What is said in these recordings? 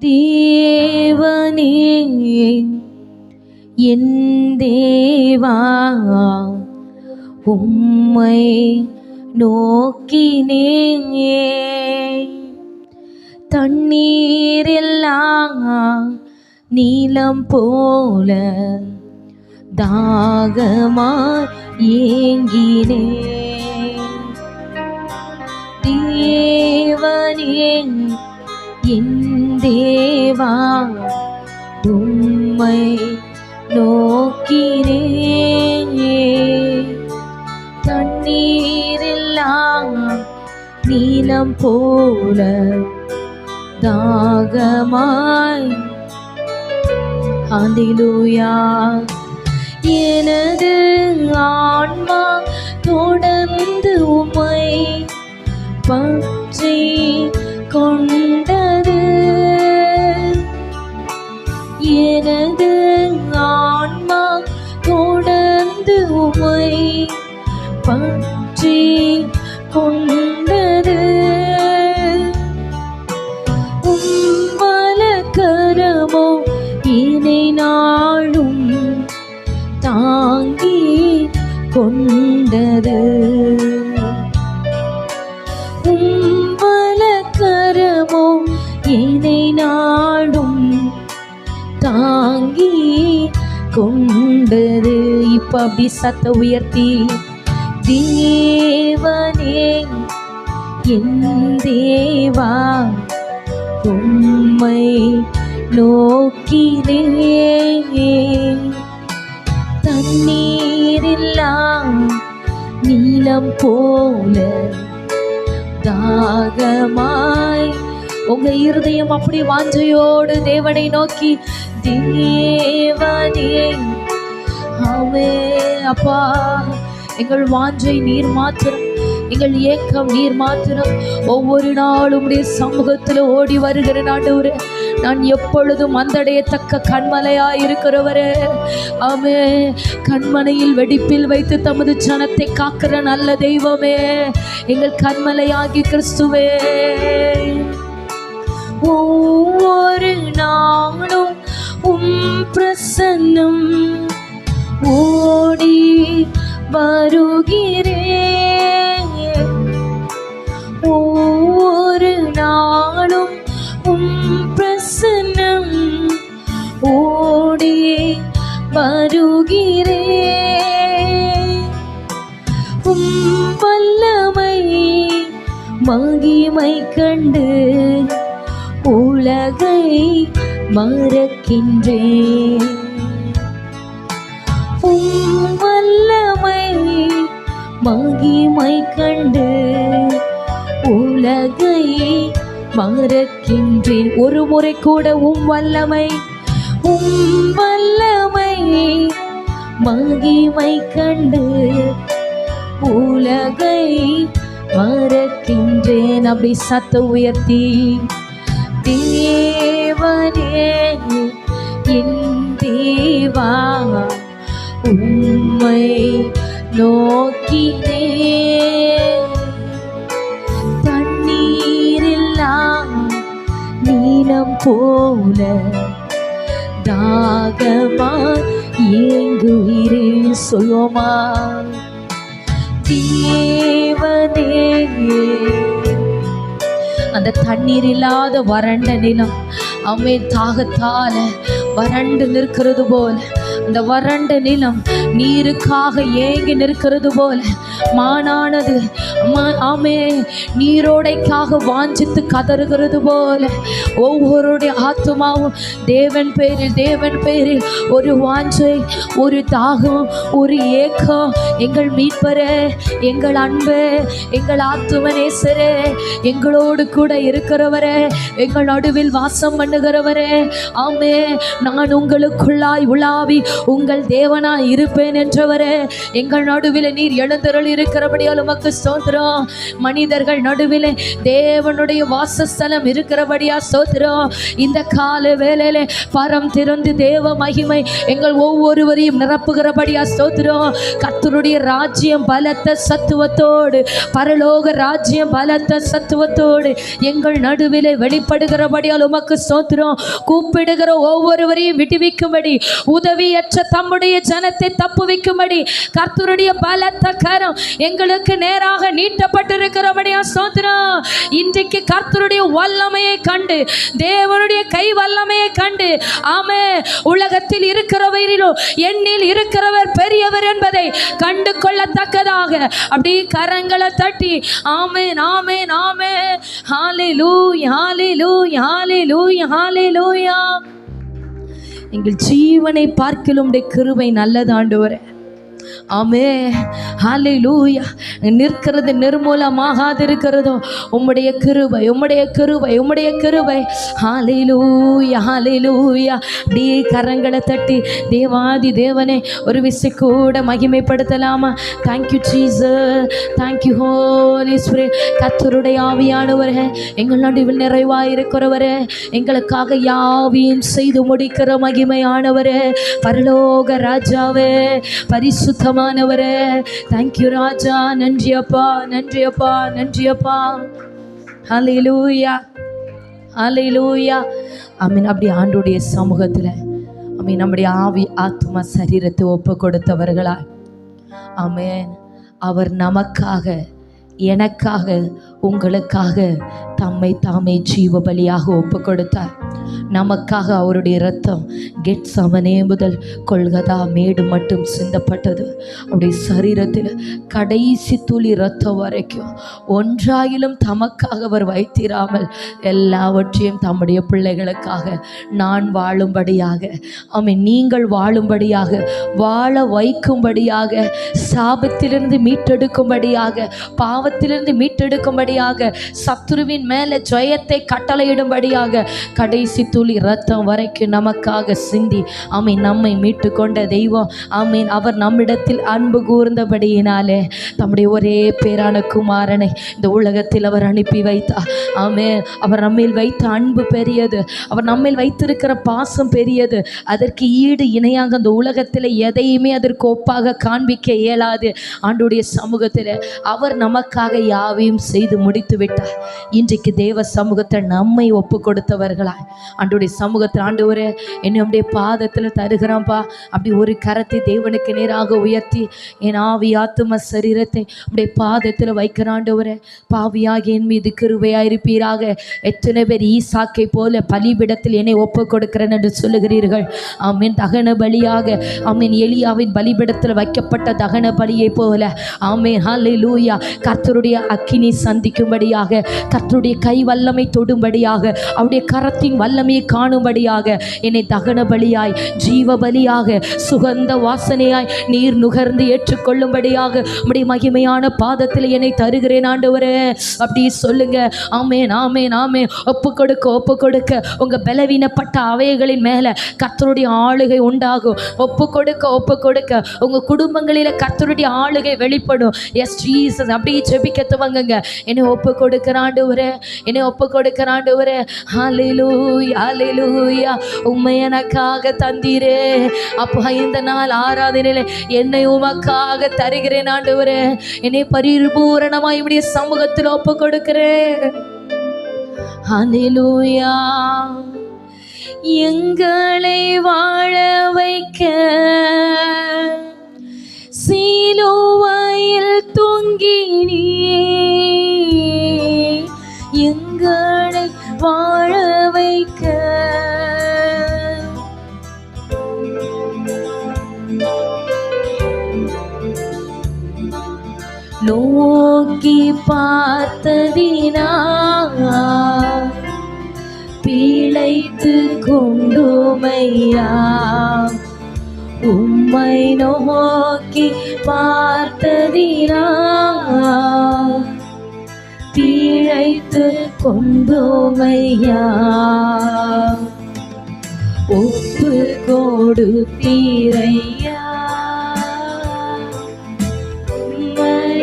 தேவனே என் தேவா, உம்மை நோக்கினேன். தண்ணீரெல்லாம் நீலம் போல தாகமாய் ஏங்கினேன். தேவனே என் தேவா, உம்மை நோக்கினேன். தண்ணீரெல்லாம் நீலம் போல தாகமாய். ஹல்லேலூயா. எனது ஆன்மா தொடர்ந்து உம்மை பற்றி கொண்டது. எனது ஆன்மா தொடர்ந்து உம்மை பற்றி கொண்டது. உம்மலக்கரமோ என்னை நாளும் தாங்கி கொண்டது. உம்மலக்கரமோ என்னை நாளும் தாங்கி கொண்டது. இப்ப அப்படி சத்த உயர்த்தி, தேவனே என் தேவா, உம்மை நோக்கினேன். தண்ணீரெல்லாம் நீலம் போல தாகமாய். உங்க இருதயம் அப்படி வாஞ்சையோடு தேவனை நோக்கி, தேவனே ஆமே அப்பா, எங்கள் வாஞ்சை நீர் மாத்திரம், எங்கள் ஏக்கம் நீர் மாத்திரம். ஒவ்வொரு நாளும் உடைய சமூகத்தில் ஓடி வருகிற ஆண்டவரே, நான் எப்பொழுதும் வந்தடையத்தக்க கண்மலையாய் இருக்கிறவரே. ஆமே, கண்மனையில் வெடிப்பில் வைத்து தமது ஜனத்தை காக்கிற நல்ல தெய்வமே, எங்கள் கண்மலையாகி கிறிஸ்துவே. ஒவ்வொரு நாளும் உம் பிரசன்னம் ஓடி வருகிறேன். ஒவ்வொரு நாளும் உம் பிரசன்னம் ஓடி வருகிறேன். உம் வல்லமை மகிமை கண்டு உலகை மறக்கின்றேன். உம் வல்லமை மகிமை கண்டு உலகை மறக்கின்றேன். ஒரு முறை கூட உம் வல்லமை மகிமை கண்டு உலகை மறக்கின்றேன். அப்படி சத்த உயர்த்தி, தேவனே என் தேவா, உம்மை நோக்கினேன். தண்ணீரெல்லாம் நீலம் போல தாகமாய் ஏங்குகிறேன். சொல்வோமா? தேவனே, அந்த தண்ணீர் இல்லாத வறண்ட நிலம் அம்மே தாகத்தால வறண்டு நிற்கிறது போல, அந்த வறண்ட நிலம் நீருக்காக ஏங்கி நிற்கிறது போல, மானானது ஆமே நீரோடைக்காக வாஞ்சித்து கதறுகிறது போல, ஒவ்வொருடைய ஆத்துமாவும் தேவன் பேரில் ஒரு வாஞ்சை, ஒரு தாகம், ஒரு ஏக்கம். எங்கள் மீட்பரே, எங்கள் அன்பு, எங்கள் ஆத்துமனேசரே, எங்களோடு கூட இருக்கிறவரே, எங்கள் நடுவில் வாசம் பண்ணுகிறவரே, ஆமே நான் உங்களுக்குள்ளாய் உலாவி உங்கள் தேவனாய் இருப்பேன் என்றவரே, எங்கள் நடுவில் நீர் எழுந்தருள மனிதர்கள் இருக்கிறபடியால் உமக்கு ஸ்தோத்திரம். மனிதர்கள் நடுவிலே தேவனுடைய வாசஸ்தலம் இருக்கிறபடியா ஸ்தோத்திரம். இந்த கால வேளையில பரம் திறந்து தேவ மகிமை எங்கள் ஒவ்வொருவரையும் நிரப்புகிறபடியா ஸ்தோத்திரம். கர்த்தருடைய ராஜ்யம் பலத்த சத்துவத்தோடு, பரலோக ராஜ்யம் பலத்த சத்துவத்தோடு எங்கள் நடுவிலே வெளிப்படுகிறபடியால் உமக்கு ஸ்தோத்திரம். கூப்பிடுகிற ஒவ்வொருவரையும் விடுவிக்கும்படி, உதவியற்ற தம்முடைய ஜனத்தை தப்புவிக்கும்படி கர்த்தருடைய பலத்த கரம் எங்களுக்கு நேராக நீட்டப்பட்டிருக்கிறபடியா ஸ்தோத்திரம். இன்றைக்கு கர்த்தருடைய வல்லமையை கண்டு, தேவனுடைய கை வல்லமையை கண்டு, ஆமே, உலகத்தில் இருக்கிறவரிலோ எண்ணில் இருக்கிறவர் பெரியவர் என்பதை கண்டு கொள்ளத்தக்கதாக அப்படி கரங்களை தட்டி ஆமென் ஆமென் ஆமென் ஹல்லேலூயா ஹல்லேலூயா ஹல்லேலூயா ஹல்லேலூயா. எங்கள் ஜீவனை பார்க்கிலும் உம்முடைய கிருபை நல்லது ஆண்டவரே. ஆமே, ஹல்லேலூயா. நிற்கிறது நிர்மூலமாகாது இருக்கிறதோ உம்முடைய கிருபை, உம்முடைய கிருபை, உம்முடைய கிருபை. ஹல்லேலூயா ஹல்லேலூயா. அப்படியே கரங்களை தட்டி தேவாதி தேவனே ஒரு விசை கூட மகிமைப்படுத்தலாமா? Thank you Jesus, thank you Holy Spirit. கர்த்தருடைய ஆவியானவரே, எங்கள் நடுவில் நிறைவாய் இருக்கிறவரே, எங்களுக்காக யாவையும் செய்து முடிக்கிற மகிமையானவரே, பரலோக ராஜாவே, பரிசுத்தமானவரே, தேங்க்யூ ராஜா. நன்றி அப்பா, நன்றி அப்பா, நன்றி அப்பா. ஹல்லேலூயா ஹல்லேலூயா. ஆமென். அப்படி ஆண்டவருடைய சமூகத்தில் ஆமென் நம்முடைய ஆவி ஆத்மா சரீரத்தை ஒப்பு கொடுத்தவர்களா ஆமென். அவர் நமக்காக, எனக்காக, உங்களுக்காக தம்மை தாமே ஜீவ பலியாக ஒப்பு கொடுத்தார். நமக்காக அவருடைய இரத்தம் கெத்சமனே முதல் கொல்கதா மேடு மட்டும் சிந்தப்பட்டது. அவருடைய சரீரத்தில் கடைசி துளி இரத்தம் வரைக்கும் ஒன்றாயிலும் தமக்காக அவர் வைத்திராமல் எல்லாவற்றையும் தம்முடைய பிள்ளைகளுக்காக, நான் வாழும்படியாக, நீங்கள் வாழும்படியாக, வாழ வைக்கும்படியாக, சாபத்திலிருந்து மீட்டெடுக்கும்படியாக, பாவத்திலிருந்து மீட்டெடுக்கும்படியாக, சத்துருவின் மேலே ஜெயத்தை கட்டளையிடும்படியாக கடைசி துளி ரத்தம் வரைக்கும் நமக்காக சிந்தி நம்மை மீட்டு கொண்ட தெய்வம். ஆமீன். அவர் நம்மிடத்தில் அன்பு கூர்ந்தபடியினாலே தம்முடைய ஒரே பேரான குமாரனை இந்த உலகத்தில் அவர் அனுப்பி வைத்தார். ஆமீன். அவர் நம்மில் வைத்த அன்பு பெரியது, அவர் நம்மில் வைத்திருக்கிற பாசம் பெரியது. அதற்கு ஈடு இணையாக அந்த உலகத்தில் எதையுமே அதற்கு ஒப்பாக காண்பிக்க இயலாது. ஆண்டுடைய சமூகத்தில் அவர் நமக்காக யாவையும் செய்து முடித்து விட்டார். இன்றைக்கு தேவ சமூகத்தில் நம்மை ஒப்பு கொடுத்தவர்களாய் ஆண்டவருடைய சமூகத்தில், ஆண்டவரே என்னுடைய பாதத்தில் தருகிறான்பா. அப்படி ஒரு கரத்தை தேவனுக்கு நேராக உயர்த்தி என் ஆவி ஆத்தும சரீரத்தை உடைய பாதத்தில் வைக்கிற ஆண்டவரே, பாவியாக என் மீது கிருபையாயிருப்பீராக. எத்தனை பேர் ஈசாக்கை போல பலிபிடத்தில் என்னை ஒப்பு கொடுக்கிறேன் என்று சொல்லுகிறீர்கள். ஆமீன். தகன பலியாக, ஆமீன், எலியாவின் பலிபிடத்தில் வைக்கப்பட்ட தகன பலியை போல, ஆமீன், ஹல்லேலூயா, கர்த்தருடைய அக்கினி சந்திக்கும்படியாக, கர்த்தருடைய கை வல்லமை தொடும்படியாக, அவருடைய கரத்தின் வல்லமையை காணும்படியாக என்னை தகன பலியாய், ஜீவ பலியாக, சுகந்த வாசனையாய் நீர் நுகர்ந்து ஏற்றுக்கொள்ளும்படியாக உம்முடைய மகிமையான பாதத்தில் என்னை தருகிறேன் ஆண்டவரே. அப்படி சொல்லுங்க. ஆமேன் ஆமேன் ஆமேன். ஒப்பு கொடுக்க ஒப்பு கொடுக்க உங்க பலவீனப்பட்ட அவைகளின் மேல கர்த்தருடைய ஆளுகை உண்டாகும். ஒப்பு கொடுக்க ஒப்பு கொடுக்க உங்க குடும்பங்களில கர்த்தருடைய ஆளுகை வெளிப்படும். S Jesus. அப்படியே ஜெபிக்க துவங்குங்க. என்னை ஒப்பு கொடுக்கிற ஆண்டவரே, என்னை ஒப்பு கொடுக்கிற ஆண்டவரே. ஹல்லேலூயா ஹல்லேலூயா. உம்மை எனக்காக தந்தீரே அப்பா. இந்த நாள் ஆராதனையில என்னை உமக்காக தருகிறேன் ஆண்டவரே. என்னை பரிபூரணமாய் இப்படி சமூகத்தில் ஒப்பு கொடுக்கிறேன். ஹல்லேலூயா. எங்களை வாழ வைக்க சிலுவையில் தொங்கினீ, எங்களை வாழ வைக்க நோக்கி பார்த்ததினா பிழைத்து கொண்டுமையா, உம்மை நோக்கி பார்த்ததினா பிழைத்து கொண்டுமையா, ஒப்பு கொடுத்தீரையா, உம்மை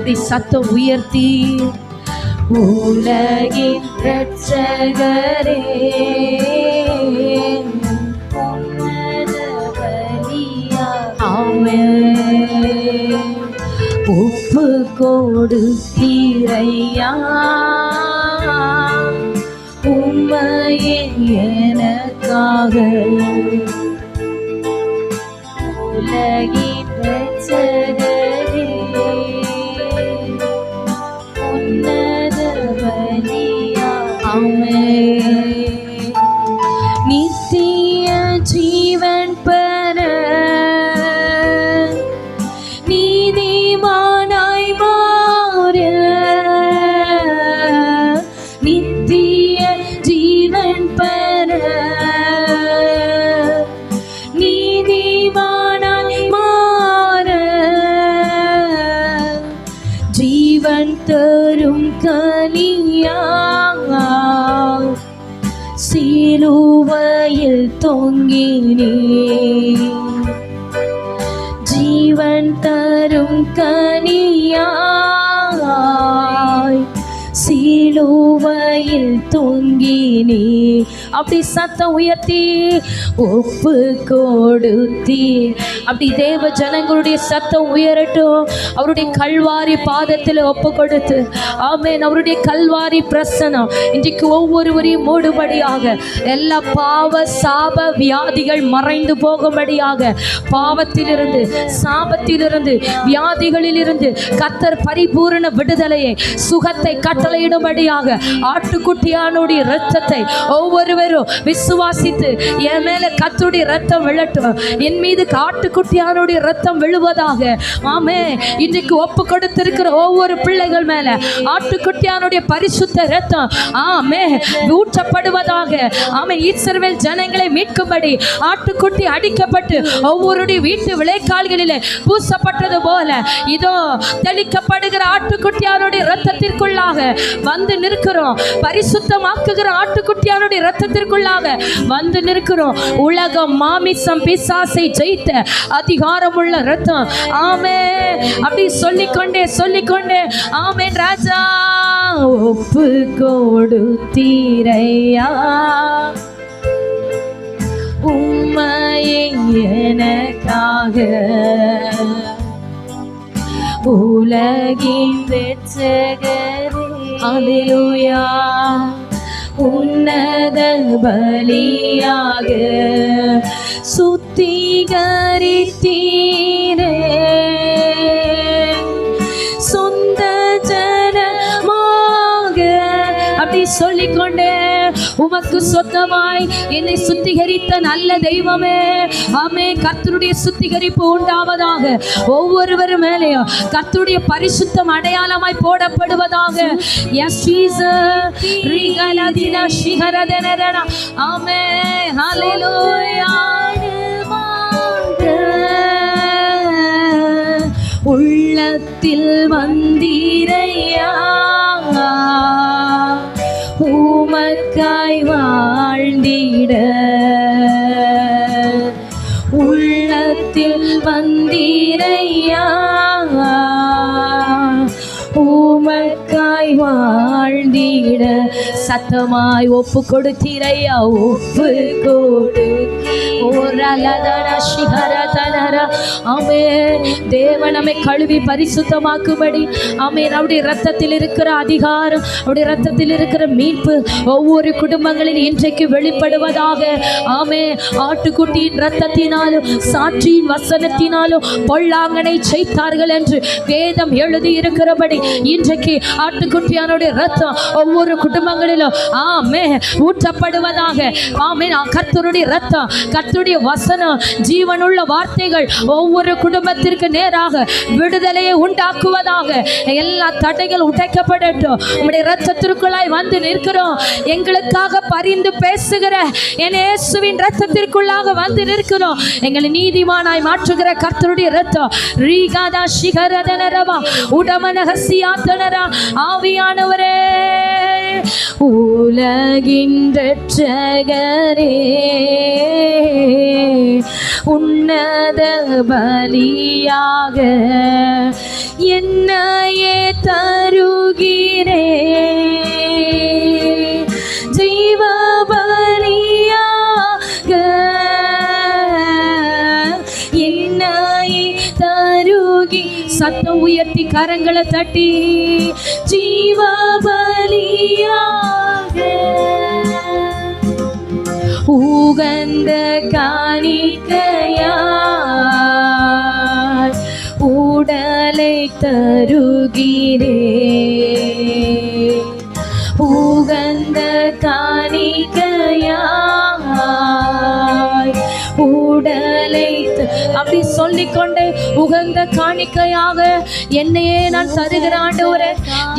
அப்படி சத்தம் உயர்த்தி உலகின் இரட்சகரே ஒப்பு கொடுத்தீரையா உம்மையே எனக்காக உலகின் இரட்சகரே உன்னத பலியாமே நித்திய ஜீவன் பெற நீதிமானாய் மாற நித்திய ஜீவன் பெற நீதிமானாய் மாற ஜீவன் தரும் கனியா சிலுவையில் தொங்கினே ஜீவன் தரும் கனியாய் சிலுவையில் தொங்கினே அப்படி சத்தம் உயர்த்தி ஒப்பு கொடுத்தி அப்படி தேவ ஜனங்களுடைய சத்தம் உயரட்டும். அவருடைய கல்வாரி பாதத்தில் ஒப்பு கொடுத்து ஆமென். அவருடைய கல்வாரி பிரசனம் இன்றைக்கு ஒவ்வொருவரையும் மூடுபடியாக எல்லா பாவ சாப வியாதிகள் மறைந்து போகும்படியாக பாவத்திலிருந்து சாபத்திலிருந்து வியாதிகளிலிருந்து கர்த்தர் பரிபூரண விடுதலையை சுகத்தை கட்டளையிடும்படியாக ஆட்டுக்குட்டியானுடைய இரத்தத்தை ஒவ்வொருவரும் விசுவாசித்து என் மேல கர்த்தருடைய இரத்தம் விழட்டும், என் மீது ஆட்டுக்குட்டியானுடைய இரத்தம் விழுவதாக. ஆமே. இன்றைக்கு ஒப்பு கொடுத்திருக்கிற ஒவ்வொரு பிள்ளைகள் மேல ஆட்டுக்குட்டியானுடைய பரிசுத்த இரத்தம் ஆமே ஊற்றப்படுவதாக. ஆமே. இஸ்ரவேல் ஜனங்களை மீட்கும்படி ஆட்டுக்குட்டி அடிக்கப்பட்டு ஒவ்வொருடைய வீட்டு விளைக்கால்களிலே பூசப்பட்டது போல இதோ தெளிக்கப்படுகிற ஆட்டுக்குட்டியானுடைய இரத்தத்திற்குள்ளாக வந்து நிற்கிறோம். பரிசுத்தமாக்குகிற ஆட்டுக்குட்டியானுடைய இரத்தத்திற்குள்ளாக வந்து நிற்கிறோம். உலகம் மாமிசம் பிசாசை ஜெயித்த அதிகாரமுள்ள இரத்தம். ஆமே. அப்படி சொல்லிக்கொண்டே ஆமென் ராஜா ஒப்பு கொடுத்தீரையா உம்மையே எனக்காக உலகின் இரட்சகரே அல்லேலூயா உன்னத பலியாக சுத்திகரித்தீரே சொந்த ஜனமாக அப்படி சொல்லிக்கொண்டே உமக்கு சொந்தமாய் என்னை சுத்திகரித்த நல்ல தெய்வமே ஆமே. கர்த்தருடைய சுத்திகரிப்பு உண்டாவதாக. ஒவ்வொருவரும் மேலேயும் கர்த்தருடைய பரிசுத்தம் அடையாளமாய் போடப்படுவதாக. எஸ் ஜீசஸ் ரிகலதின சிகரதனரன ஆமே ஹalleluya உள்ளத்தில் வந்தீரையா உமக்காய் வாழ்ந்திட உள்ளத்தில் வந்தீரையா உமக்காய் வாழ்ந்திட சத்தமாய் ஒப்பு கொடுத்தீரையா ஒப்பு கொடு தேவன் நம்மை கழுவி பரிசுத்தமாக்கும்படி ஆமென். அவருடைய இரத்தத்தில் இருக்கிற அதிகாரம் அவருடைய இரத்தத்தில் இருக்கிற மீட்பு ஒவ்வொரு குடும்பங்களில் இன்றைக்கு வெளிப்படுவதாக. ஆமே. ஆட்டுக்குட்டியின் இரத்தத்தினாலும் சாட்சியின் வசனத்தினாலும் பொல்லாங்கனை செய்தார்கள் என்று வேதம் எழுதி இருக்கிறபடி இன்றைக்கு ஆட்டுக்குட்டியானுடைய இரத்தம் ஒவ்வொரு குடும்பங்களிலும் ஆமே ஊற்றப்படுவதாக. ஆமே. கர்த்தருடைய இரத்தம் கர்த்தருடைய வசனம் ஜீவனுள்ள வார்த்தைகள் ஒவ்வொரு குடும்பத்திற்கு நேராக விடுதலையை உண்டாக்குவதாக. எல்லா தடைகள் உடைக்கப்படட்டும். உம்முடைய இரத்தத்திற்குள்ளாய் வந்து நிற்கிறோம். எங்களுக்காக பரிந்து பேசுகிற என் இயேசுவின் இரத்தத்திற்குள்ளாக வந்து நிற்கிறோம். எங்களை நீதிமானாய் மாற்றுகிற கர்த்தருடைய இரத்தம் ரீகாதா சிகரதனரவா உடமனஹசியாத்தனரா ஆவியானவரே உலகின் இரட்சகரே உன்னத பலியாக என்னையே தருகிறே ஜீவ பலியாக என்னையே தருகி சத்தம் உயர்த்தி கரங்களை தட்டி ஜீவ பலியாக உகந்த காணிக்கையாய் உடலை தருகிறே உகந்த காணிக்கையாய் உடலை அப்படி சொல்லிக்கொண்டே உகந்த காணிக்கையாக என்னையே நான் தருகிற ஆண்டவரே,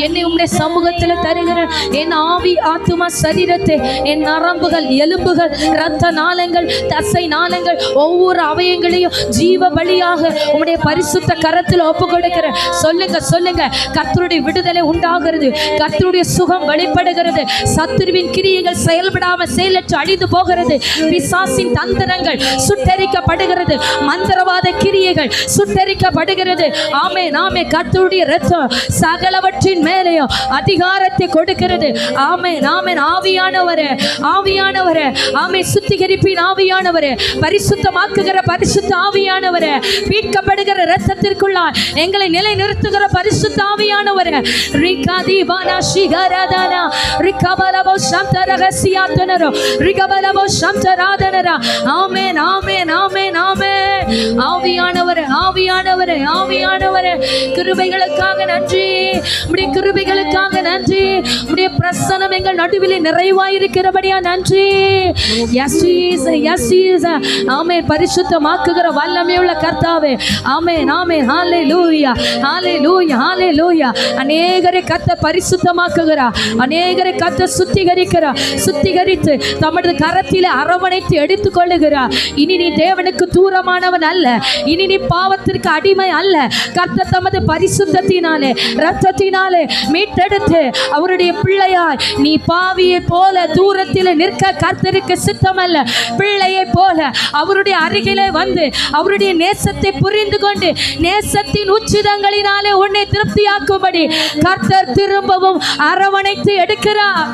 என்னை உம்முடைய சமூகத்தில் தருகிறேன். என் ஆவி ஆத்துமா சரீரத்தை, என் நரம்புகள் எலும்புகள் இரத்த நாளங்கள் தசை நாளங்கள் ஒவ்வொரு அவயங்களையும் ஜீவ பலியாக உம்முடைய பரிசுத்த கரத்தில் ஒப்பு கொடுக்கிறேன். சொல்லுங்க சொல்லுங்க. கர்த்தருடைய விடுதலை உண்டாகிறது, கர்த்தருடைய சுகம் வெளிப்படுகிறது, சத்துருவின் கிரியைகள் செயல்படாமல் செயலற்று அழிந்து போகிறது, பிசாசின் தந்திரங்கள் சுட்டரிக்கப்படுகிறது, மந்திரவாத கிரியைகள் சுட்டரிக்கப்படுகிறது. ஆமென் ஆமென். கர்த்தருடைய இரத்தம் சகலவற்றின் மேலேயும் அதிகாரத்தை கொடுக்கிறது. ஆமென் ஆமென். ஆவியானவரே ஆவியானவரே, ஆமென். சுத்திகரிப்பின் ஆவியானவரே, பரிசுத்தமாக்குகிற பரிசுத்த ஆவியானவரே, மீட்கப்படுகிற இரத்தத்திற்குள்ளாய் எங்களை நிலைநிறுத்துகிற பரிசுத்த ஆவியானவரே, ரிகாதி வானா ஷிகரதானா ரிகபலபோ சந்தரகசியாதனரோ ரிகபலபோ சந்தராதனரா. ஆமென் ஆமென் ஆமென் ஆமென். ஆவியானவரே ஆவியானவரே ஆவியானவரே, கிருபைகளுக்காக நன்றி, உம்முடைய கிருபைகளுக்காக நன்றி, உம்முடைய பிரசன்னம் எங்கள் நடுவில் நிறைவாயிருக்கிறபடியா நன்றி. Yes Jesus yes Jesus. ஆமென். பரிசுத்தமாக்குகிற வல்லமையுள்ள கர்த்தாவே, ஆமென் ஆமென். ஹல்லேலூயா ஹல்லேலூயா ஹல்லேலூயா. அநேகரை கர்த்தர் பரிசுத்தமாக்குகிறார், அநேகரை கர்த்தர் சுத்திகரிக்கிறார், சுத்திகரித்து தமது கரத்திலே அரவணைத்து எடுத்துக் கொள்ளுகிறார். இனி நீ தேவனுக்கு தூரமானவன் அல்ல, இனி நீ பாவத்திற்கு அடிமை அல்ல. கர்த்தர் தமது பரிசுத்தத்தினாலே இரத்தத்தினாலே மீட்டெடுத்து அவருடைய பிள்ளையாய் நீ பாவியை போல தூரத்தில் நிற்க கர்த்தருக்கு சித்தமல்ல. பிள்ளையை போல அவருடைய அருகிலே வந்து அவருடைய நேசத்தை புரிந்து கொண்டு நேசத்தின் உச்சிதங்களினாலே உன்னை திருப்தியாக்கும்படி கர்த்தர் திரும்பவும் அரவணைத்து எடுக்கிறார்.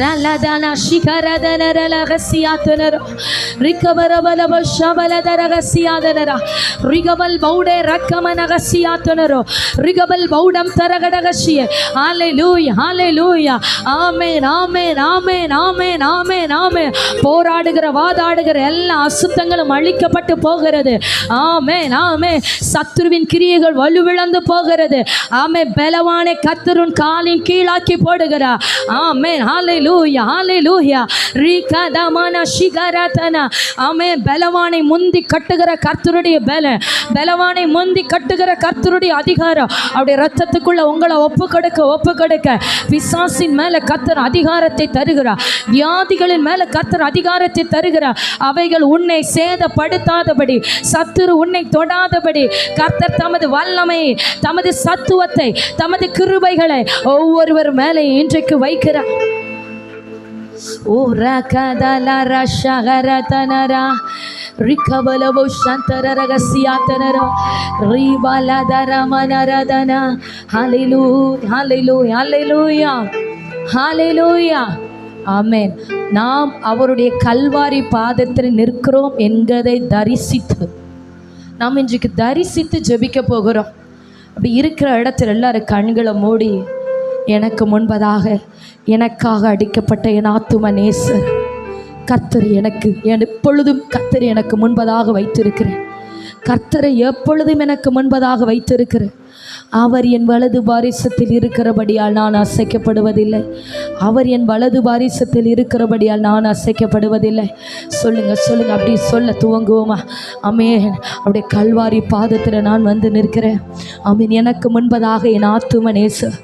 ரலதன ஷிகரதன ரலகசியாதனர ரிகபரபலப ஷபலதரகசியாதனர ரிகபல் பௌடே ரக்கமனகசியாதனர ரிகபல் பௌடம் தரகடகசிய. ஹல்லேலூயா ஹல்லேலூயா. ஆமென் ஆமென் ஆமென் ஆமென் ஆமென் ஆமென். போராடுகிற வாதாடுகிற எல்லா அசுத்தங்களும் அழிக்கப்பட்டு போகிறது. ஆமென் ஆமென். சத்துருவின் கிரியைகள் வலுவிழந்து போகிறது. ஆமென். பலவானை கர்த்தரின் காலின் கீழாக்கி போடுகிறார். ஆமென். ஹல்லேலூயா ஹல்லேலூயா. ரிகதமன ஷிகரதன. ஆமென். பலவானை முந்தி கட்டுகிற கர்த்தருடைய பலம், பலவானை முந்தி கட்டுகிற கர்த்தருடைய அதிகாரம் அவருடைய இரத்தத்துக்குள்ள உங்களை ஒப்பு கொடுக்க பிசாசின் மேல கர்த்தர் அதிகாரத்தை தருகிறார், வியாதிகளின் மேல கர்த்தர் அதிகாரத்தை தருகிறார். அவைகள் உன்னை சேதப்படுத்தாதபடி, சத்துரு உன்னை தொடாதபடி கர்த்தர் தமது வல்லமை, தமது சத்துவத்தை, தமது கிருபைகளை ஒவ்வொருவர் மேலே இன்றைக்கு வைக்கிறார். ஓ ரகதலர ஷகரதனரா ரிகபலபோ சந்தரரகசியாதனரா ரிபலதரமனரதனா. ஹல்லேலூயா ஹல்லேலூயா ஹல்லேலூயா ஹல்லேலூயா. ஆமென். நாம் அவருடைய கல்வாரி பாதத்தில் நிற்கிறோம் என்கிறதை தரிசித்து நாம் இன்றைக்கு தரிசித்து ஜெபிக்க போகிறோம். அப்படி இருக்கிற இடத்துல எல்லாரும் கண்களை மூடி, எனக்கு முன்பதாக எனக்காக அடிக்கப்பட்ட என் ஆத்தும நேசர் கர்த்தர் எனக்கு எப்பொழுதும் கர்த்தர் எனக்கு முன்பதாக வைத்திருக்கிறேன், கர்த்தரை எப்பொழுதும் எனக்கு முன்பதாக வைத்திருக்கிறேன். அவர் என் வலது பாரிசத்தில் இருக்கிறபடியால் நான் அசைக்கப்படுவதில்லை, அவர் என் வலது பாரிசத்தில் இருக்கிறபடியால் நான் அசைக்கப்படுவதில்லை. சொல்லுங்க சொல்லுங்க. அப்படி சொல்ல துவங்குவோமா? ஆமென். அப்படியே கல்வாரி பாதத்தில் நான் வந்து நிற்கிறேன். ஆமென். எனக்கு முன்பதாக என் ஆத்தும நேசர்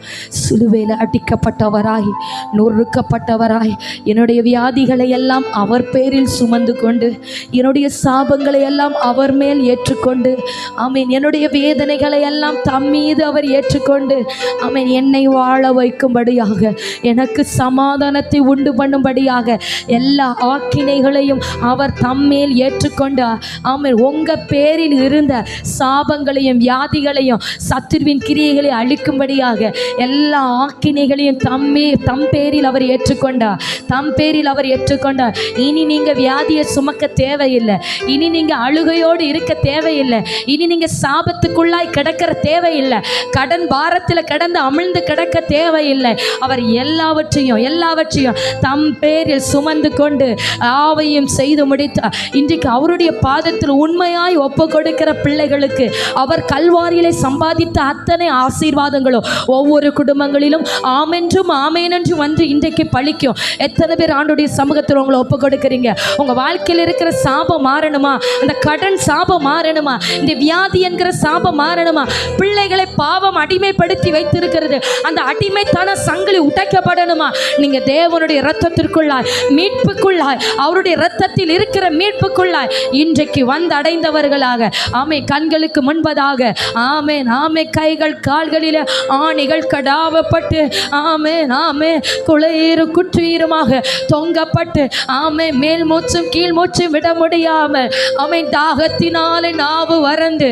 சிலுவையில் அடிக்கப்பட்டவராய் நொறுக்கப்பட்டவராய் என்னுடைய வியாதிகளை எல்லாம் அவர் பேரில் சுமந்து கொண்டு, என்னுடைய சாபங்களை எல்லாம் அவர் மேல் ஏற்றுக்கொண்டு, ஆமென், என்னுடைய வேதனைகளை எல்லாம் தம்மீது மீது அவர் ஏற்றுக்கொண்டு ஆமென் என்னை வாழ வைக்கும்படியாக, எனக்கு சமாதானத்தை உண்டு பண்ணும்படியாக எல்லா ஆக்கினைகளையும் அவர் தம்மேல் ஏற்றுக்கொண்டார். ஆமென். உங்க பேரில் இருந்த சாபங்களையும் வியாதிகளையும் சத்துருவின் கிரியைகளை அழிக்கும்படியாக எல்லா ஆக்கினைகளையும் தம் பேரில் அவர் ஏற்றுக்கொண்டார். தம் பேரில் அவர் ஏற்றுக்கொண்டார். இனி நீங்க வியாதியை சுமக்க தேவையில்லை. இனி நீங்க அழுகையோடு இருக்க தேவையில்லை. இனி நீங்க சாபத்துக்குள்ளாய் கிடக்கிற தேவையில்லை. கடன் பாரத்தில் கிடந்து அமிழ்ந்து கிடக்க தேவையில்லை. அவர் எல்லாவற்றையும் தம் பேரில் சுமந்து கொண்டு ஆவையும் செய்து முடித்தார். இன்றைக்கு அவருடைய பாதத்தில் உண்மையாய் ஒப்பு கொடுக்கிற பிள்ளைகளுக்கு அவர் கல்வாரியிலே சம்பாதித்த அத்தனை ஆசீர்வாதங்களும் ஒவ்வொரு குடும்பங்களிலும் ஆமென்றும் ஆமேனென்றும் வந்து இன்றைக்கு பழிக்கும். எத்தனை பேர் ஆண்டுடைய சமூகத்தில் உங்களை ஒப்பு கொடுக்குறீங்க? உங்க வாழ்க்கையில் இருக்கிற சாபம் மாறணுமா? அந்த கடன் சாபம் மாறணுமா? இந்த வியாதி என்கிற சாபம் மாறணுமா? பிள்ளைகளை பாவம் அடிமைப்படுத்தி வைத்திருக்கிறது, அந்த அடிமைத்தான சங்கிலி உடைக்கப்படணுமா? நீங்க தேவனுடைய இரத்தத்திற்குள்ளாய், மீட்புக்குள்ளாய், அவருடைய இரத்தத்தில் இருக்கிற மீட்புக்குள்ளாய் இன்றைக்கு வந்து அடைந்தவர்களாக ஆமே கண்களுக்கு முன்பதாக ஆமேன் ஆமே கைகள் கால்களில் ஆணிகள் கடாவப்பட்டு ஆமேன் ஆமே குளையீரு குற்றுயிருமாக தொங்கப்பட்டு ஆமே மேல் மூச்சும் கீழ் மூச்சும் விட முடியாமல் ஆமே தாகத்தினாலே நாவு வறண்டு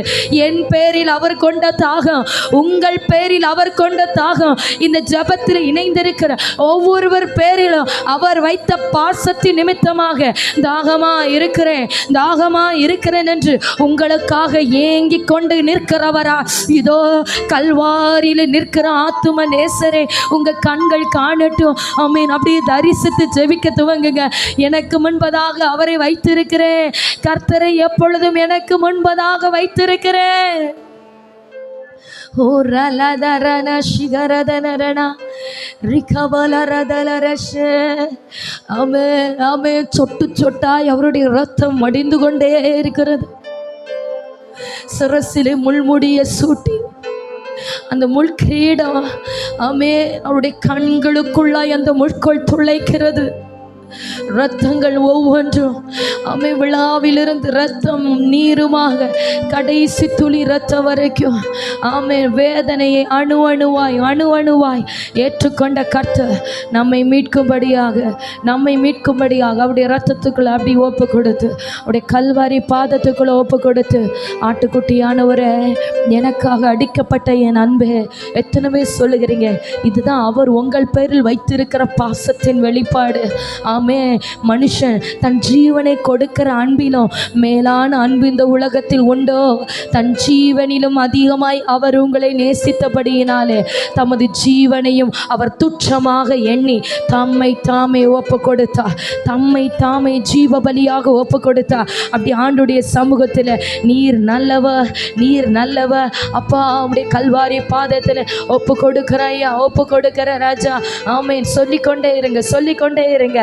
என் பேரில் அவர் கொண்ட தாகம், உங்கள் பேரில் அவர் கொண்ட தாகம், இந்த ஜபத்தில் இணைந்திருக்கிற ஒவ்வொருவர் பேரிலும் அவர் வைத்த பாசத்தின் நிமித்தமாக தாகமா இருக்கிறேன் என்று உங்களுக்காக ஏங்கி கொண்டு நிற்கிறவரா? இதோ கல்வாரியில் நிற்கிற ஆத்தும நேசரே, உங்க கண்கள் காணட்டும். ஆமீன். அப்படியே தரிசித்து ஜெபிக்க துவங்குங்க. எனக்கு முன்பதாக அவரை வைத்திருக்கிறேன். கர்த்தரை எப்பொழுதும் எனக்கு முன்பதாக வைத்திருக்கிறேன். சொட்டு சொட்டாய் அவருடைய ரத்தம் வடிந்து கொண்டே இருக்கிறது. சிரசிலே முள்முடிய சூட்டி அந்த முள் கிரீடம் அவருடைய கண்களுக்குள்ளாய் அந்த முட்கள் துளைக்கிறது. இரத்தங்கள் ஒவ்வொன்றும் விழாவிலிருந்து இரத்தம் நீருமாக கடைசி துளி இரத்தம் வரைக்கும் வேதனையை அணு அணுவாய் ஏற்றுக்கொண்ட கர்த்தர் நம்மை மீட்கும்படியாக அவருடைய இரத்தத்துக்குள்ள அப்படி ஒப்பு கொடுத்து, அவருடைய கல்வாரி பாதத்துக்குள்ள ஒப்பு கொடுத்து, ஆட்டுக்குட்டியானவரே, எனக்காக அடிக்கப்பட்ட என் அன்பே, எத்தனை பேர் சொல்லுகிறீங்க? இதுதான் அவர் உங்கள் பேரில் வைத்திருக்கிற பாசத்தின் வெளிப்பாடு. மனுஷன் தன் ஜீவனை கொடுக்கிற அன்பிலும் மேலான அன்பு இந்த உலகத்தில் உண்டோ? தன் ஜீவனிலும் அதிகமாய் அவர் உங்களை நேசித்தபடியினாலே தமது ஜீவனையும் அவர் துச்சமாக எண்ணி தம்மை தாமே ஒப்பு கொடுத்தார். தம்மை தாமே ஜீவ பலியாக ஒப்பு கொடுத்தார். அப்படி ஆண்டுடைய சமூகத்தில் நீர் நல்லவர் அப்பா, அவருடைய கல்வாரி பாதத்தில் ஒப்பு கொடுக்கிறையா, ஒப்பு கொடுக்கிற ராஜா. ஆமேன். சொல்லிக்கொண்டே இருங்க.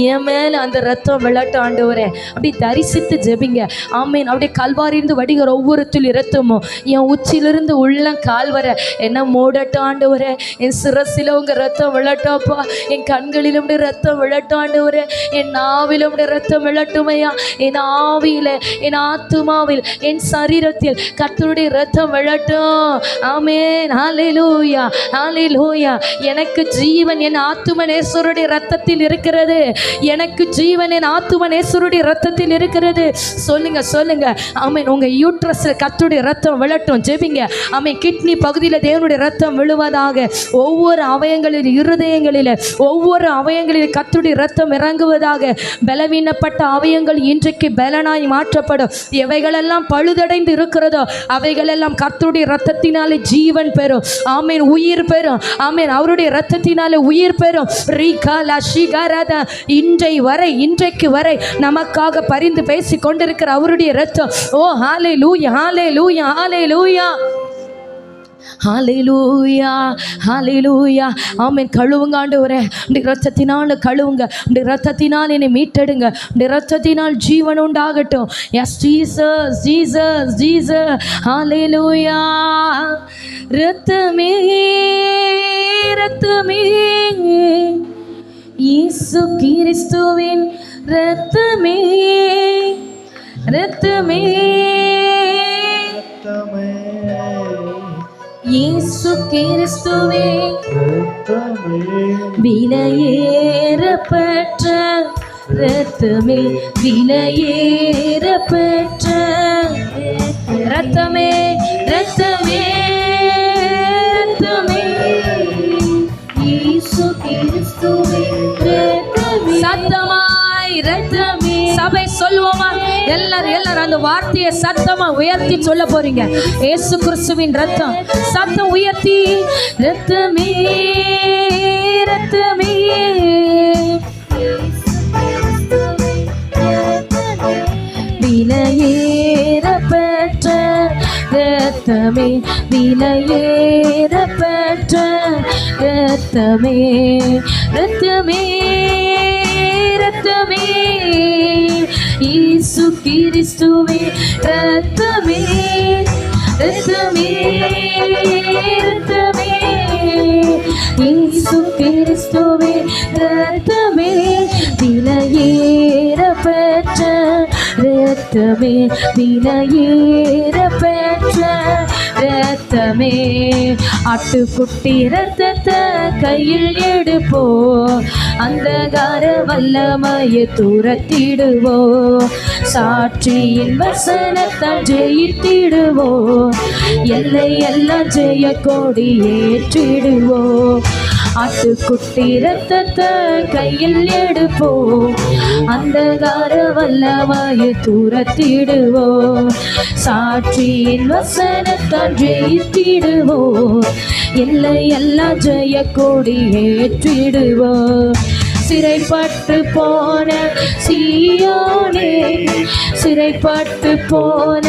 என் மேல அந்த ரத்தம் விளட்டும் ஆண்டவரே. அப்படி தரிசித்து ஜெபிங்க. ஆமேன். அப்படியே கல்வாரிந்து வடிகிற ஒவ்வொரு துளி இரத்தமும் என் உச்சிலிருந்து உள்ள கால் வர என்ன மூடட்டும் ஆண்டவரே. என் சிரசில உங்க ரத்தம் விளட்டோப்பா. என் கண்களிலும் ரத்தம் விளட்டும் ஆண்டவரே. என் நாவிலும் ரத்தம் விளட்டுமையா. என் ஆவியில, என் ஆத்துமாவில், என் சரீரத்தில் கர்த்தருடைய ரத்தம் விளட்டும். ஆமேன். ஹல்லேலூயா, ஹல்லேலூயா. எனக்கு ஜீவன் என் ஆத்துமனேஸ்வருடைய ரத்தத்தில் இருக்கிறது. எனக்கு ஜீவன் என் ஆத்துமனேஸ்வருடைய ரத்தத்தில் இருக்கிறது. சொல்லுங்க. ஆமென். உங்க யூட்ரஸ்ல கர்த்தருடைய ரத்தம் விழட்டும். ஜெபிங்க. ஆமென். கிட்னி பகுதியில் தேவனுடைய ரத்தம் விழுவதாக. ஒவ்வொரு அவயங்களில், இருதயங்களில், ஒவ்வொரு அவயங்களில் கர்த்தருடைய ரத்தம் இறங்குவதாக. பலவீனப்பட்ட அவயங்கள் இன்றைக்கு பலனாய் மாற்றப்படும். எவைகளெல்லாம் பழுதடைந்து இருக்கிறதோ அவைகளெல்லாம் கர்த்தருடைய ரத்தத்தினாலே ஜீவன் பெறும். ஆமென். உயிர் பெறும். ஆமென். அவருடைய ரத்தத்தினாலே உயிர் பெறும். இன்றைக்கு வரை நமக்காக பரிந்து பேசி கொண்டிருக்கிற அவருடைய ரத்தம். ஓ ஹல்லேலூயா, ஹல்லேலூயா, ஹல்லேலூயா, ஹல்லேலூயா, ஹல்லேலூயா. ஆமென். கழுவுங்க ஆண்டவரே. உம்முடைய இரத்தத்தினால் கழுவுங்க. உம்முடைய இரத்தத்தினால் என்னை மீட்டெடுங்க. உம்முடைய இரத்தத்தினால் ஜீவன் உண்டாகட்டும். Yes Jesus, Jesus, Jesus. ஹல்லேலூயா. இரத்தமே, இரத்தமே, இயேசு கிறிஸ்துவின் இரத்தமே, இரத்தமே, இரத்தமே, இயேசு கிறிஸ்துவே விலையேறப்பெற்ற இரத்தமே, விலையேறப்பெற்ற இரத்தமே, இரத்தமே, இரத்தமே, இயேசு கிறிஸ்துவே இரத்தமே. சத்தமாய் இரத்தமே. சபை சொல்லுவோமா? எல்லாரும் அந்த வார்த்தையை சத்தமா உயர்த்தி சொல்ல போறீங்க. இயேசு கிறிஸ்துவின் ரத்தம். சத்தம் உயர்த்தி இரத்தமே, இரத்தமே, விலையேறப்பெற்ற இரத்தமே, விலையேறப்பெற்ற இரத்தமே, இரத்தமே, இரத்தமே, இயேசு கிறிஸ்துவே இரத்தமே, இரத்தமே, இரத்தமே, இயேசு கிறிஸ்துவே இரத்தமே, விலையேறப்பெற்ற இரத்தமே, விலையேறப்பெற்ற இரத்தமே. ஆட்டுக்குட்டி இரத்தத்தை கையில் எடுப்போ, அந்தகார வல்லமையை துரத்திடுவோ, சாட்சியின் வசனத்தால் ஜெயித்திடுவோ, எல்லை எல்லாம் ஜெய கொடி ஏற்றிடுவோ. ஆட்டுக்குட்டி இரத்தத்தை கையில் எடுப்போ, அந்தகார வல்லமையை துரத்திடுவோ, சாட்சியின் வசனத்தால் ஜெயித்திடுவோ, எல்லை எல்லாம் ஜெய கொடி ஏற்றிடுவோ. சிறைப்பட்டு போன சீயோனே, சிறைப்பட்டு போன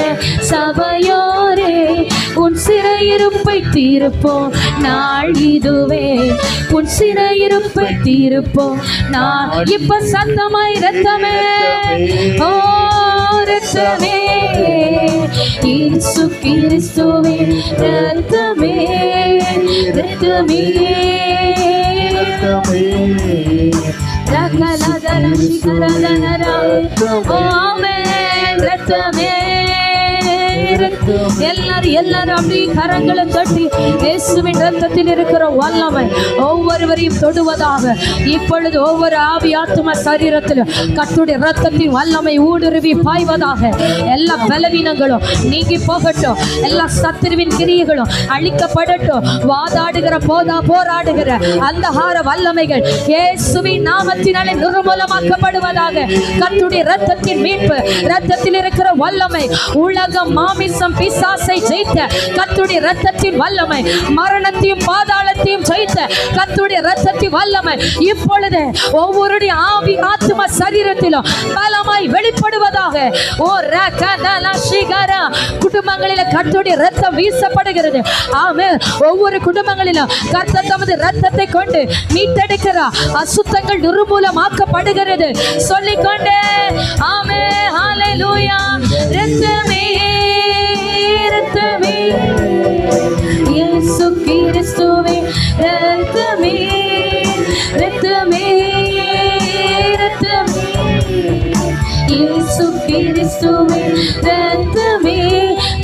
சபையோரே, உன் சிறையிருப்பை தீர்ப்போம் நாள் இதுவே, உன் சிறையிருப்பை தீர்ப்போம் நான். இப்ப சத்தமாய் இரத்தமே, ஓ இரத்தமே, இயேசு கிறிஸ்துவே இரத்தமே, இரத்தமே, எல்லாரும் அப்படி கரங்களை தட்டி இயேசுவின் இரத்தத்தில் இருக்கிற வல்லமை ஒவ்வொருவரையும் தொடுவதாக. இப்பொழுது ஒவ்வொரு ஆவி ஆத்தும சரீரத்தில் கர்த்தருடைய இரத்தத்தின் வல்லமை ஊடுருவி பாய்வதாக. எல்லா பலவீனங்களும் நீங்கி போகட்டும், எல்லா சத்துருவின் கிரியைகளும் அழிக்கப்படட்டும். வாதாடுகிற போராடுகிற அந்தகார வல்லமைகள் இயேசுவின் நாமத்தினாலே நிர்மூலமாக்கப்படுவதாக. கர்த்தருடைய இரத்தத்தின் மீட்பு, இரத்தத்தில் இருக்கிற வல்லமை, உலகம் மாமிசம் பிசாசை ஜெயித்த கர்த்தருடைய இரத்தத்தின் வல்லமை, மரணத்தையும் பாதாளத்தையும் ஜெயித்த கர்த்தருடைய இரத்தத்தின் வல்லமை இப்பொழுது ஒவ்வொருடைய ஆவி ஆத்தும சரீரத்திலும் பலமாய் வெளிப்படுவதாக. ஓ ரகதல சிகரா, குடும்பங்களில் கர்த்தருடைய இரத்தம் வீசப்படுகிறது. ஆமென். ஒவ்வொரு குடும்பங்களிலும் கர்த்தர் தமது இரத்தத்தை கொண்டு மீட்டெடுக்கிறார். அசுத்தங்கள் நிர்மூலமாக்கப்படுகிறது. சொல்லிக்கொண்டே ஆமென், ஹalleluya. இரத்தமே, இரத்தமே, இயேசு கிறிஸ்துவே இரத்தமே, இரத்தமே, இரத்தமே, இயேசு கிறிஸ்துவே இரத்தமே,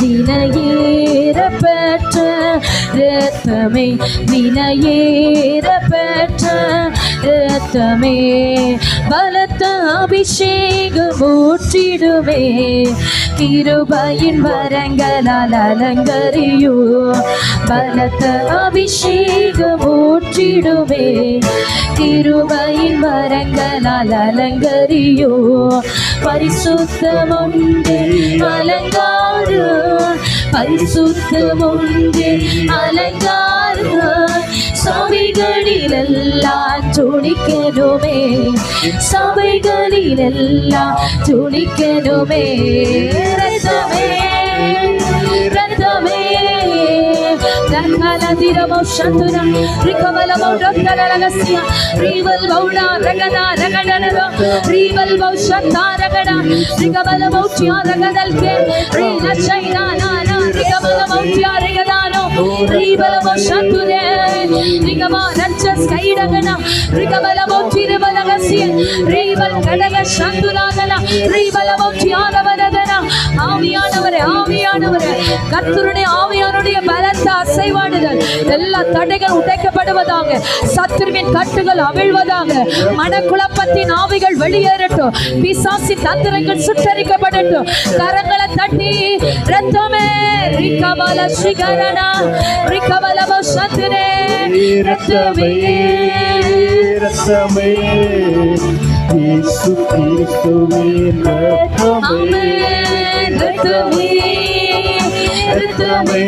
விலையேறப்பெற்ற இரத்தமே, விலையேறப்பெற்ற இரத்தமே. பலத்த அபிஷேகம் ஊற்றிடுமே, கிருபையின் வரங்களால் அலங்கரியோ. பலத்த அபிஷேகம் ஊற்றிடுமே, கிருபையின் வரங்களால் அலங்கரியோ. பரிசுத்தம் ஒன்றே அலங்காரம், பரிசுத்தம் ஒன்றே அலங்காரம். சபைகளிலெல்லாம் துணிக்கணுமே, சபைகளிலெல்லாம் துணிக்கணுமே. இரத்தமே, இரத்தமே, ரகலதிரமோ சந்துரா ரிகவலமோ ரகலலகசிய ரிவல் பௌடா ரகதா ரகடனரோ ரிவல் பௌஷத்தா ரகடா ரிகவலமோ சியா ரகதல்கே ரிலச்சைனா நானா ரிகவலமோ சியா ரகதானோ ரிவலமோ சந்துரே ரிகவா ரச்சஸ் கைடகனா ரிகவலமோ சிரவல ரகசிய ரீவல் கடக சந்துராதனா ரீவலவோ தியானவரதனா. ஆவியானவரே ஆவியானவரே, கர்த்தருடைய ஆவியானுடைய பலத்த அசைவாடுதல் எல்லா தடைகள் உடைக்கப்படுவதாக, சத்துருவின் கட்டுகள் அவிழ்வதாக, மனக்குழப்பத்தின் ஆவிகள் வெளியேறட்டும், பிசாசின் தந்திரங்கள் சுட்டரிக்கப்படட்டும். கரங்களை தட்டி ரத்தமே ரிகபல சிகரனா ரிகபலவ சத்துரே ரத்தமே ரத்தமே இயேசு கிறிஸ்துவே ரத்தமே ரத்தமே ரத்தமே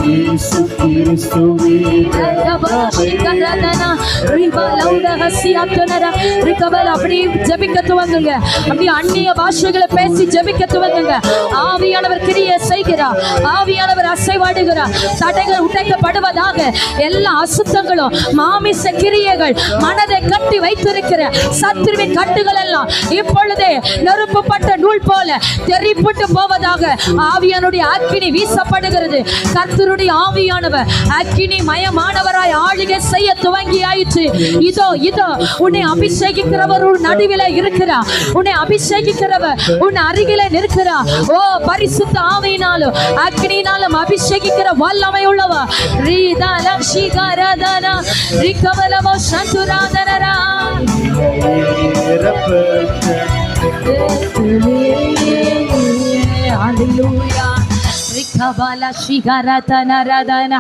இயேசு கிறிஸ்துவே ரத்தமே. அப்படி ஜெபிக்க துவங்குங்க, அப்படி அந்நிய பாஷைகளை பேசி ஜெபிக்க துவங்குங்க. ஆவியானவர் கிரியை செய்கிறார், ஆவியானவர் அசைவாடுகிறார். தடைகள் உடைக்கப்படுவதாக, எல்லா அசுத்தங்களும் மாமிச கிரியைகள் மனதை கட்டி வைத்திருக்கிற சத்துருவின் கட்டுகள் எல்லாம் இப்பொழுதே நெருப்புப்பட்ட நூல் போல தெரிப்புட்டு போவதாக. ஆவியானுடைய அக்கினி வீசப்படுகிறது. கர்த்தருடைய ஆவியானவர் அக்கினி மயமானவராய் ஆளுகை செய்ய துவங்கி ஆயிற்று. இதோ இதோ உன்னை அபிஷேகிக்கிறவர் உன் நடுவில இருக்கிறார். உன்னை அபிஷேகிக்கிறவர் உன் அருகில நிற்கிறார். ஓ பரிசுத்த ஆவியினாலும் அக்கினியினாலும் அபிஷேகிக்கிற வல்லமை உள்ளவர். ரீதல சிகரதனா ரிகவலவோ சந்துராதனரா. Hallelujah. Rikabala shigaratanaradana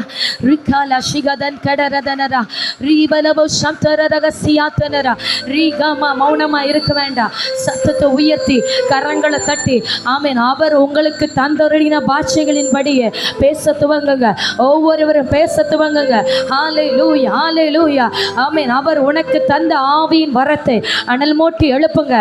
rikala shigadan kadaradana ribalavo shamtaragasiyatanara rigama மௌனமா இருக்க வேண்டாம். சத்தத்தை உயர்த்தி கரங்களை தட்டி ஆமென். அவர் உங்களுக்கு தந்தருளின பாஷைகளின்படியே பேச துவங்குங்க. ஒவ்வொருவரும் பேச துவங்குங்க. ஹalleluya ஹalleluya ஆமென். அவர் உனக்கு தந்த ஆவியின் வரத்தை அனல் மூட்டி எழுப்புங்க.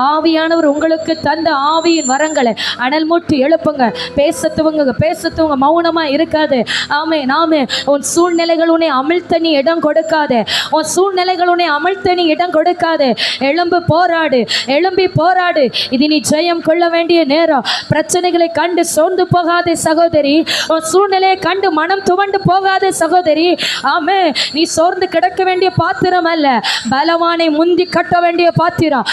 ஆவியானவர் உங்களுக்கு தந்த ஆவியின் வரங்களை அனல் மூட்டி எழுப்புங்க. பேச துவங்குங்க, பேச துவங்க. மௌனமா இருக்காது. ஆமென் ஆமென். உன் சூழ்நிலைகள் உன்னை அமிழ்த்த நீ இடம் கொடுக்காதே. உன் சூழ்நிலைகள் உன்னை அமிழ்த்த நீ இடம் கொடுக்காதே. எழும்பு, போராடு, எழும்பி போராடு. இது நீ ஜெயம் கொள்ள வேண்டிய நேரம். பிரச்சனைகளை கண்டு சோர்ந்து போகாதே சகோதரி. உன் சூழ்நிலையை கண்டு மனம் துவண்டு போகாதே சகோதரி. ஆமே, நீ சோர்ந்து கிடக்க வேண்டிய பாத்திரம் அல்ல, பலவானை முந்தி கட்ட வேண்டிய பாத்திரம்.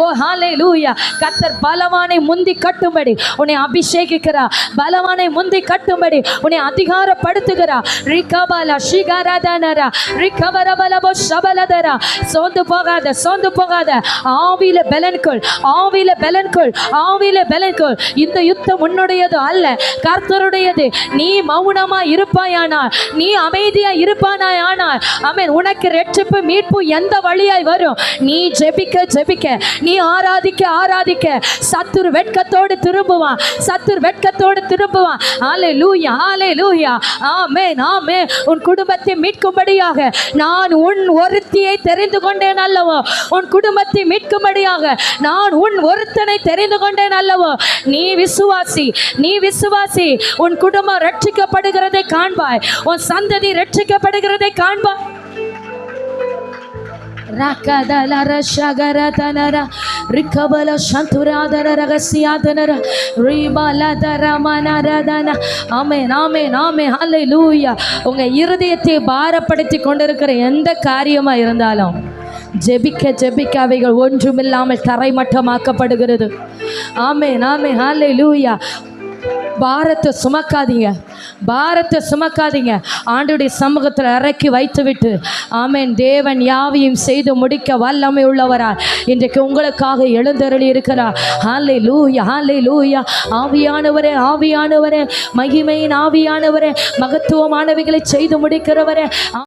ஓ ஹalleluya. கர்த்தர் பலவானை முந்தி கட்டும்படி உன்னை அபிஷேகிக்கிறார். பலவானை முந்தி கட்டும்படி உன்னை அதிகாரப்படுத்துகிறார். ரிகபல சிகரதனரா ரிகவரபலபோ சபலதரா. சோர்ந்து போகாத, சோர்ந்து போகாத. ஆவியில பலன்கொள், ஆவியில பலன்கொள், ஆவியில பலன்கொள். இந்த யுத்தம் உன்னுடையது அல்ல, கர்த்தருடையது. நீ மௌனமா இருப்பாயானால், நீ அமைதியா இருப்பானாயானால் ஆமென், உனக்கு ரட்சிப்பு மீட்பு எந்த வழியாய் வரும்? நீ ஜெபிக்க ஜெபிக்க, நீ ஆராதிக்க ஆராதிக்க, சத்துரு வெட்கத்தோடு திரும்புவான், சத்துரு வெட்கத்தோடு திரும்புவான். ஹalleluya ஹalleluya ஆமென் ஆமென். உன் குடும்பத்தை மீட்கும்படியாக நான் உன் ஒருத்தியை தெரிந்து கொண்டேன் அல்லவோ, உன் குடும்பத்தை மீட்கும்படியாக நான் உன் ஒருத்தனை தெரிந்து கொண்டேன் அல்லவோ. நீ விசுவாசி, நீ விசுவாசி. உன் குடும்பம் ரட்சிக்கப்படுகிறதை காண்பாய், உன் சந்ததி ரட்சிக்கப்படுகிறதை காண்பாய். Rakadala Shagaratanara Rikabala Shanturadara Ragasiatanara Ribaladara Manaradana. Amen Amen Amen Hallelujah. உங்க இருதயத்தை பாரப்படுத்தி கொண்டிருக்கிற எந்த காரியமா இருந்தாலும் ஜெபிக்க ஜெபிக்க அவைகள் ஒன்றுமில்லாமல் தரைமட்டமாக்கப்படுகிறது. ஆமென் ஆமென் ஹalleluya. பாரத்தை சுமக்காதீங்க, பாரத்தை சுமக்காதீங்க. ஆண்டுடைய சமூகத்தில் இறக்கி வைத்து விட்டு ஆமென். தேவன் யாவையும் செய்து முடிக்க வல்லமை உள்ளவராய் இன்றைக்கு உங்களுக்காக எழுந்தருளி இருக்கிறார். ஹalleluya ஹalleluya. ஆவியானவரே ஆவியானவரே, மகிமையின் ஆவியானவரே, மகத்துவமானவைகளை செய்து முடிக்கிறவரே.